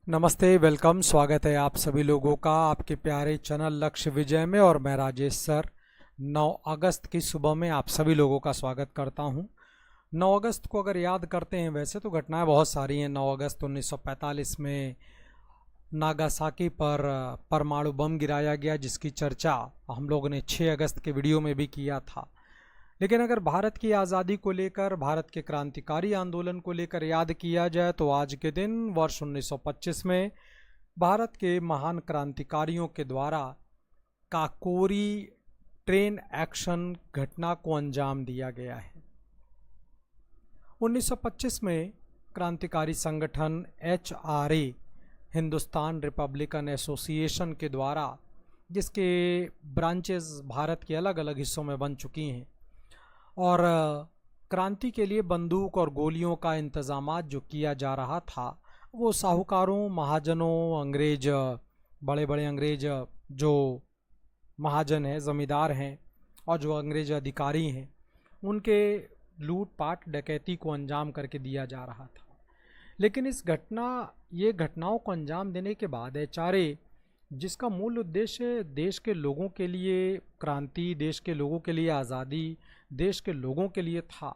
नमस्ते, वेलकम। स्वागत है आप सभी लोगों का आपके प्यारे चैनल लक्ष्य विजय में। और मैं राजेश सर 9 अगस्त की सुबह में आप सभी लोगों का स्वागत करता हूं। 9 अगस्त को अगर याद करते हैं, वैसे तो घटनाएं बहुत सारी हैं। 9 अगस्त 1945 में नागासाकी पर परमाणु बम गिराया गया, जिसकी चर्चा हम लोगों ने 6 अगस्त के वीडियो में भी किया था। लेकिन अगर भारत की आज़ादी को लेकर, भारत के क्रांतिकारी आंदोलन को लेकर याद किया जाए तो आज के दिन वर्ष 1925 में भारत के महान क्रांतिकारियों के द्वारा काकोरी ट्रेन एक्शन घटना को अंजाम दिया गया है। 1925 में क्रांतिकारी संगठन HRA, हिंदुस्तान रिपब्लिकन एसोसिएशन के द्वारा, जिसके ब्रांचेस भारत के अलग अलग हिस्सों में बन चुकी हैं, और क्रांति के लिए बंदूक और गोलियों का इंतजामात जो किया जा रहा था, वो साहूकारों, महाजनों, अंग्रेज, बड़े बड़े अंग्रेज जो महाजन हैं, ज़मींदार हैं, और जो अंग्रेज अधिकारी हैं, उनके लूटपाट डकैती को अंजाम करके दिया जा रहा था। लेकिन ये घटनाओं को अंजाम देने के बाद HRA, जिसका मूल उद्देश्य देश के लोगों के लिए क्रांति, देश के लोगों के लिए आज़ादी, देश के लोगों के लिए था,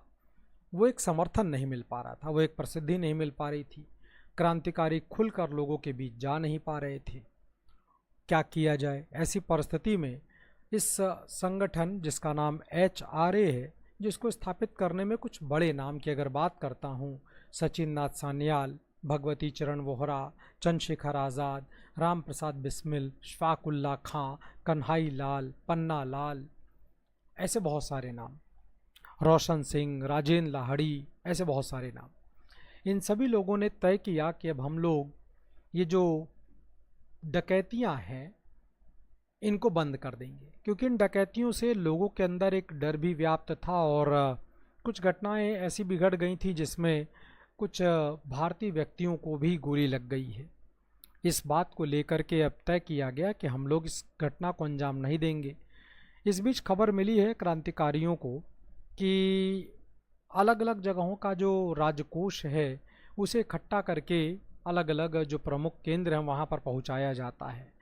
वो एक समर्थन नहीं मिल पा रहा था, वो एक प्रसिद्धि नहीं मिल पा रही थी। क्रांतिकारी खुलकर लोगों के बीच जा नहीं पा रहे थे। क्या किया जाए? ऐसी परिस्थिति में इस संगठन, जिसका नाम HRA है, जिसको स्थापित करने में कुछ बड़े नाम की अगर बात करता हूँ, सचिन नाथ सान्याल, भगवती चरण वोहरा, चंद्रशेखर आज़ाद, राम प्रसाद बिस्मिल, शफाक उल्लाह खां, कन्हई लाल, पन्ना लाल, ऐसे बहुत सारे नाम, रोशन सिंह, राजेंद्र लाहड़ी, ऐसे बहुत सारे नाम। इन सभी लोगों ने तय किया कि अब हम लोग ये जो डकैतियां हैं, इनको बंद कर देंगे, क्योंकि इन डकैतियों से लोगों के अंदर एक डर भी व्याप्त था, और कुछ घटनाएं ऐसी बिगड़ गई थी जिसमें कुछ भारतीय व्यक्तियों को भी गोली लग गई है। इस बात को लेकर के अब तय किया गया कि हम लोग इस घटना को अंजाम नहीं देंगे। इस बीच खबर मिली है क्रांतिकारियों को कि अलग अलग जगहों का जो राजकोष है, उसे इकट्ठा करके अलग अलग जो प्रमुख केंद्र हैं वहाँ पर पहुँचाया जाता है।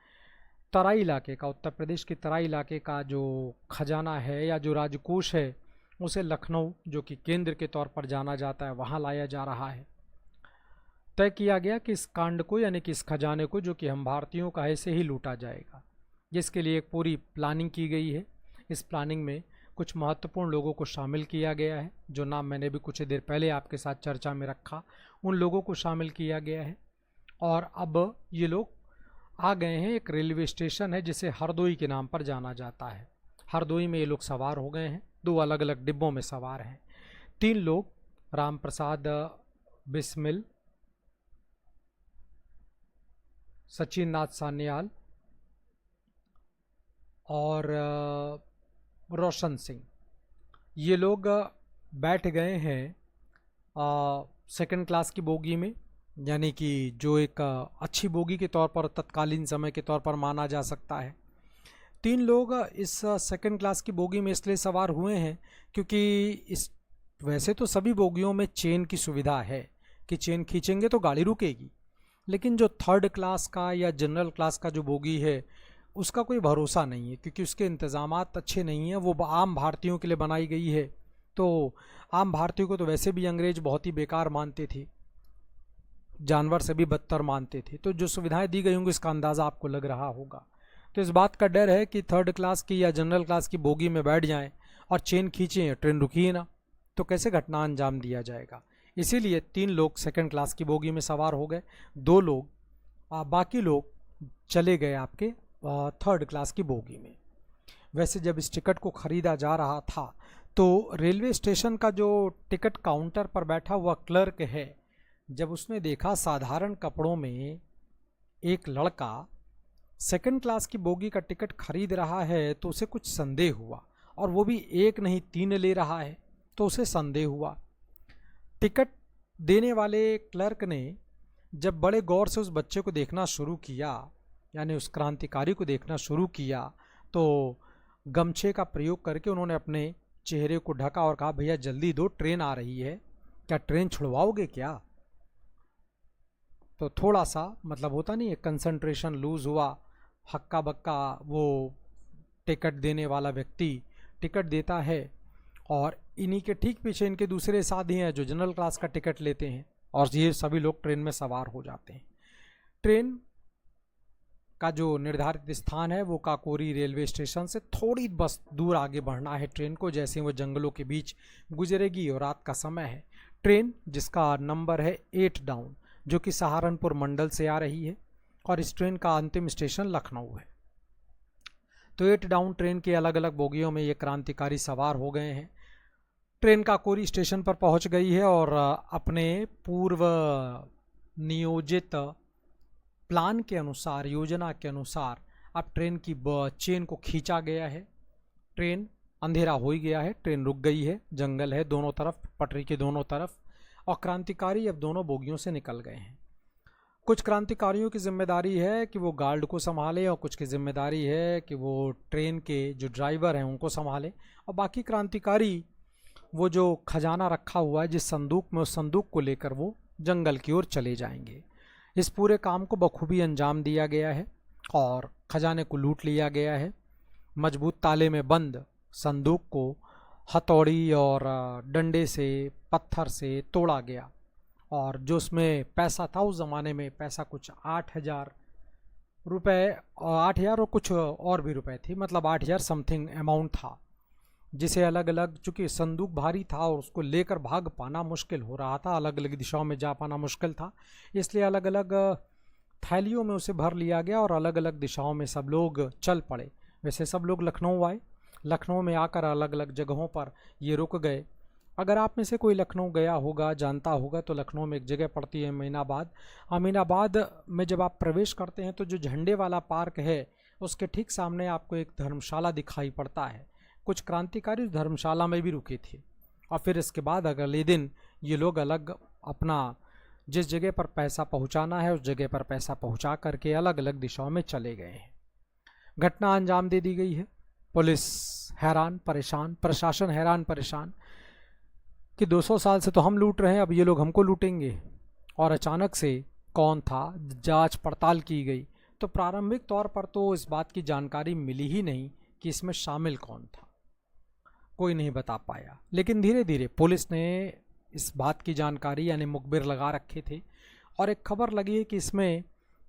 तराई इलाके का, उत्तर प्रदेश के तराई इलाके का जो खजाना है या जो राजकोष है, उसे लखनऊ, जो कि केंद्र के तौर पर जाना जाता है, वहाँ लाया जा रहा है। तय किया गया कि इस कांड को, यानी कि इस खजाने को, जो कि हम भारतीयों का है, से ही लूटा जाएगा, जिसके लिए एक पूरी प्लानिंग की गई है। इस प्लानिंग में कुछ महत्वपूर्ण लोगों को शामिल किया गया है, जो नाम मैंने भी कुछ देर पहले आपके साथ चर्चा में रखा, उन लोगों को शामिल किया गया है। और अब ये लोग आ गए हैं। एक रेलवे स्टेशन है जिसे हरदोई के नाम पर जाना जाता है। हरदोई में ये लोग सवार हो गए हैं, 2 अलग अलग डिब्बों में सवार हैं। 3 लोग, राम प्रसाद बिस्मिल, सचिन नाथ सान्याल और रोशन सिंह, ये लोग बैठ गए हैं सेकंड क्लास की बोगी में, यानी कि जो एक अच्छी बोगी के तौर पर, तत्कालीन समय के तौर पर माना जा सकता है। 3 लोग इस सेकंड क्लास की बोगी में इसलिए सवार हुए हैं क्योंकि वैसे तो सभी बोगियों में चेन की सुविधा है कि चेन खींचेंगे तो गाड़ी रुकेगी, लेकिन जो थर्ड क्लास का या जनरल क्लास का जो बोगी है, उसका कोई भरोसा नहीं है, क्योंकि उसके इंतज़ामात अच्छे नहीं हैं। वो आम भारतीयों के लिए बनाई गई है, तो आम भारतीयों को तो वैसे भी अंग्रेज बहुत ही बेकार मानते थे, जानवर से भी बदतर मानते थे। तो जो सुविधाएं दी गई होंगी, इसका अंदाज़ा आपको लग रहा होगा। तो इस बात का डर है कि थर्ड क्लास की या जनरल क्लास की बोगी में बैठ जाएं और चेन खींचें, ट्रेन रुकी ना, तो कैसे घटना अंजाम दिया जाएगा। इसीलिए 3 लोग सेकंड क्लास की बोगी में सवार हो गए, 2 लोग, बाकी लोग चले गए आपके थर्ड क्लास की बोगी में। वैसे जब इस टिकट को ख़रीदा जा रहा था, तो रेलवे स्टेशन का जो टिकट काउंटर पर बैठा हुआ क्लर्क है, जब उसने देखा साधारण कपड़ों में एक लड़का सेकंड क्लास की बोगी का टिकट खरीद रहा है, तो उसे कुछ संदेह हुआ, और वो भी 1 नहीं 3 ले रहा है, तो उसे संदेह हुआ। टिकट देने वाले क्लर्क ने जब बड़े गौर से उस बच्चे को देखना शुरू किया, यानी उस क्रांतिकारी को देखना शुरू किया, तो गमछे का प्रयोग करके उन्होंने अपने चेहरे को ढका और कहा, भैया जल्दी दो, ट्रेन आ रही है, क्या ट्रेन छुड़वाओगे क्या? तो थोड़ा सा मतलब होता नहीं है, कंसंट्रेशन लूज़ हुआ, हक्का बक्का वो टिकट देने वाला व्यक्ति टिकट देता है और इन्हीं के ठीक पीछे इनके दूसरे साथी हैं जो जनरल क्लास का टिकट लेते हैं और ये सभी लोग ट्रेन में सवार हो जाते हैं। ट्रेन का जो निर्धारित स्थान है वो काकोरी रेलवे स्टेशन से थोड़ी बस दूर आगे बढ़ना है ट्रेन को। जैसे वो जंगलों के बीच गुजरेगी और रात का समय है, ट्रेन जिसका नंबर है 8 डाउन जो कि सहारनपुर मंडल से आ रही है और इस ट्रेन का अंतिम स्टेशन लखनऊ है। तो 8 डाउन ट्रेन के अलग अलग बोगियों में ये क्रांतिकारी सवार हो गए हैं। ट्रेन काकोरी स्टेशन पर पहुंच गई है और अपने पूर्व नियोजित प्लान के अनुसार, योजना के अनुसार अब ट्रेन की चेन को खींचा गया है। ट्रेन, अंधेरा हो ही गया है, ट्रेन रुक गई है, जंगल है दोनों तरफ, पटरी के दोनों तरफ, और क्रांतिकारी अब दोनों बोगियों से निकल गए हैं। कुछ क्रांतिकारियों की जिम्मेदारी है कि वो गार्ड को संभाले और कुछ की जिम्मेदारी है कि वो ट्रेन के जो ड्राइवर हैं उनको संभाले, और बाकी क्रांतिकारी वो जो खजाना रखा हुआ है जिस संदूक में, उस संदूक को लेकर वो जंगल की ओर चले जाएंगे। इस पूरे काम को बखूबी अंजाम दिया गया है और खजाने को लूट लिया गया है। मजबूत ताले में बंद संदूक को हथौड़ी और डंडे से, पत्थर से तोड़ा गया और जो उसमें पैसा था, उस ज़माने में पैसा कुछ 8,000 रुपये, 8,000 और कुछ और भी रुपए थे, मतलब 8,000 समथिंग अमाउंट था, जिसे अलग अलग, चूँकि संदूक भारी था और उसको लेकर भाग पाना मुश्किल हो रहा था, अलग अलग दिशाओं में जा पाना मुश्किल था, इसलिए अलग अलग थैलियों में उसे भर लिया गया और अलग अलग दिशाओं में सब लोग चल पड़े। वैसे सब लोग लखनऊ आए, लखनऊ में आकर अलग अलग जगहों पर ये रुक गए। अगर आप में से कोई लखनऊ गया होगा, जानता होगा, तो लखनऊ में एक जगह पड़ती है अमीनाबाद। अमीनाबाद में जब आप प्रवेश करते हैं तो जो झंडे वाला पार्क है उसके ठीक सामने आपको एक धर्मशाला दिखाई पड़ता है। कुछ क्रांतिकारी उस धर्मशाला में भी रुके थे और फिर इसके बाद अगले दिन ये लोग अलग अपना जिस जगह पर पैसा पहुंचाना है उस जगह पर पैसा पहुंचा करके अलग अलग दिशाओं में चले गए हैं। घटना अंजाम दे दी गई है। पुलिस हैरान परेशान, प्रशासन हैरान परेशान कि 200 साल से तो हम लूट रहे हैं, अब ये लोग हमको लूटेंगे। और अचानक से कौन था, जांच पड़ताल की गई तो प्रारंभिक तौर पर तो इस बात की जानकारी मिली ही नहीं कि इसमें शामिल कौन था, कोई नहीं बता पाया। लेकिन धीरे धीरे पुलिस ने इस बात की जानकारी यानी मुखबिर लगा रखे थे और एक खबर लगी है कि इसमें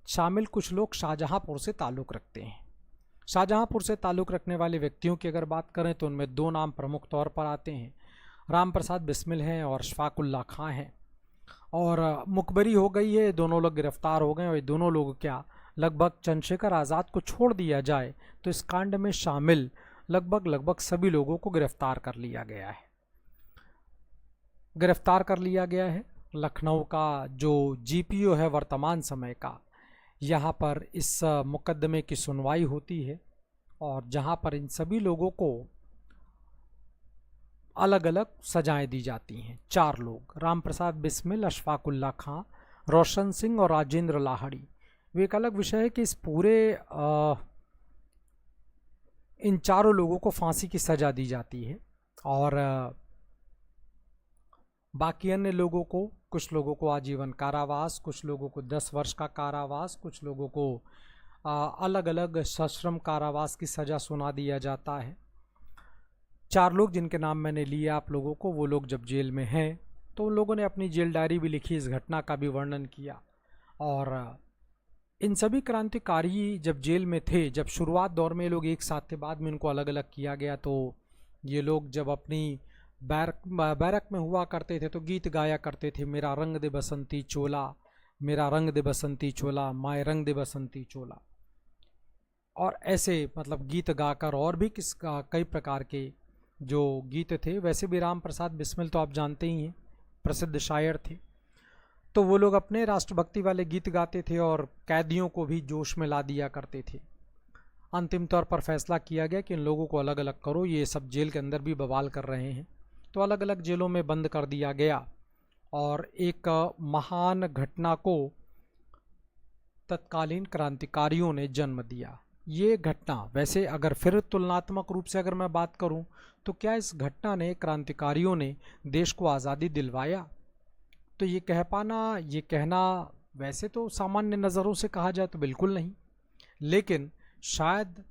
शामिल कुछ लोग शाहजहांपुर से ताल्लुक़ रखते हैं। शाहजहांपुर से ताल्लुक़ रखने वाले व्यक्तियों की अगर बात करें तो उनमें 2 नाम प्रमुख तौर पर आते हैं, राम प्रसाद बिस्मिल हैं और अशफाकुल्ला खां हैं। और मुखबरी हो गई है, दोनों लोग गिरफ्तार हो गए और ये दोनों लोग क्या, लगभग चंद्रशेखर आज़ाद को छोड़ दिया जाए तो इस कांड में शामिल लगभग सभी लोगों को गिरफ्तार कर लिया गया है। लखनऊ का जो जीपीओ है वर्तमान समय का, यहाँ पर इस मुकदमे की सुनवाई होती है और जहाँ पर इन सभी लोगों को अलग अलग सजाएं दी जाती हैं। 4 लोग, राम प्रसाद बिस्मिल, अशफाकुल्ला खां, रोशन सिंह और राजेंद्र लाहड़ी। वो एक अलग विषय है कि इस पूरे इन चारों लोगों को फांसी की सज़ा दी जाती है और बाकी अन्य लोगों को, कुछ लोगों को आजीवन कारावास, कुछ लोगों को 10 वर्ष का कारावास, कुछ लोगों को अलग अलग सश्रम कारावास की सज़ा सुना दिया जाता है। 4 लोग जिनके नाम मैंने लिए आप लोगों को, वो लोग जब जेल में हैं तो उन लोगों ने अपनी जेल डायरी भी लिखी, इस घटना का भी वर्णन किया। और इन सभी क्रांतिकारी जब जेल में थे, जब शुरुआत दौर में ये लोग एक साथ थे, बाद में इनको अलग अलग किया गया, तो ये लोग जब अपनी बैरक में हुआ करते थे तो गीत गाया करते थे, मेरा रंग दे बसंती चोला, मेरा रंग दे बसंती चोला, माए रंग दे बसंती चोला, और ऐसे मतलब गीत गाकर और भी कई प्रकार के जो गीत थे। वैसे भी राम प्रसाद बिस्मिल तो आप जानते ही हैं, प्रसिद्ध शायर थे, तो वो लोग अपने राष्ट्रभक्ति वाले गीत गाते थे और कैदियों को भी जोश में ला दिया करते थे। अंतिम तौर पर फैसला किया गया कि इन लोगों को अलग अलग करो, ये सब जेल के अंदर भी बवाल कर रहे हैं, तो अलग अलग जेलों में बंद कर दिया गया। और एक महान घटना को तत्कालीन क्रांतिकारियों ने जन्म दिया। ये घटना, वैसे अगर फिर तुलनात्मक रूप से अगर मैं बात करूं तो क्या इस घटना ने, क्रांतिकारियों ने देश को आज़ादी दिलवाया? तो ये कह पाना, ये कहना वैसे तो सामान्य नज़रों से कहा जाए तो बिल्कुल नहीं, लेकिन शायद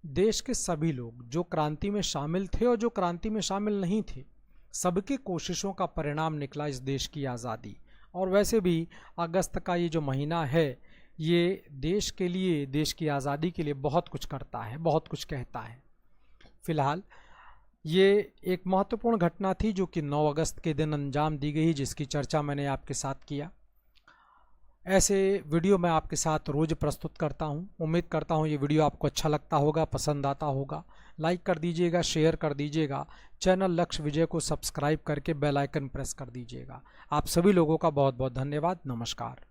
देश के सभी लोग जो क्रांति में शामिल थे और जो क्रांति में शामिल नहीं थे, सबकी कोशिशों का परिणाम निकला इस देश की आज़ादी। और वैसे भी अगस्त का ये जो महीना है, ये देश के लिए, देश की आज़ादी के लिए बहुत कुछ करता है, बहुत कुछ कहता है। फिलहाल ये एक महत्वपूर्ण घटना थी जो कि 9 अगस्त के दिन अंजाम दी गई, जिसकी चर्चा मैंने आपके साथ किया। ऐसे वीडियो मैं आपके साथ रोज़ प्रस्तुत करता हूं। उम्मीद करता हूं ये वीडियो आपको अच्छा लगता होगा, पसंद आता होगा। लाइक कर दीजिएगा, शेयर कर दीजिएगा, चैनल लक्ष्य विजय को सब्सक्राइब करके बेल आइकन प्रेस कर दीजिएगा। आप सभी लोगों का बहुत बहुत धन्यवाद। नमस्कार।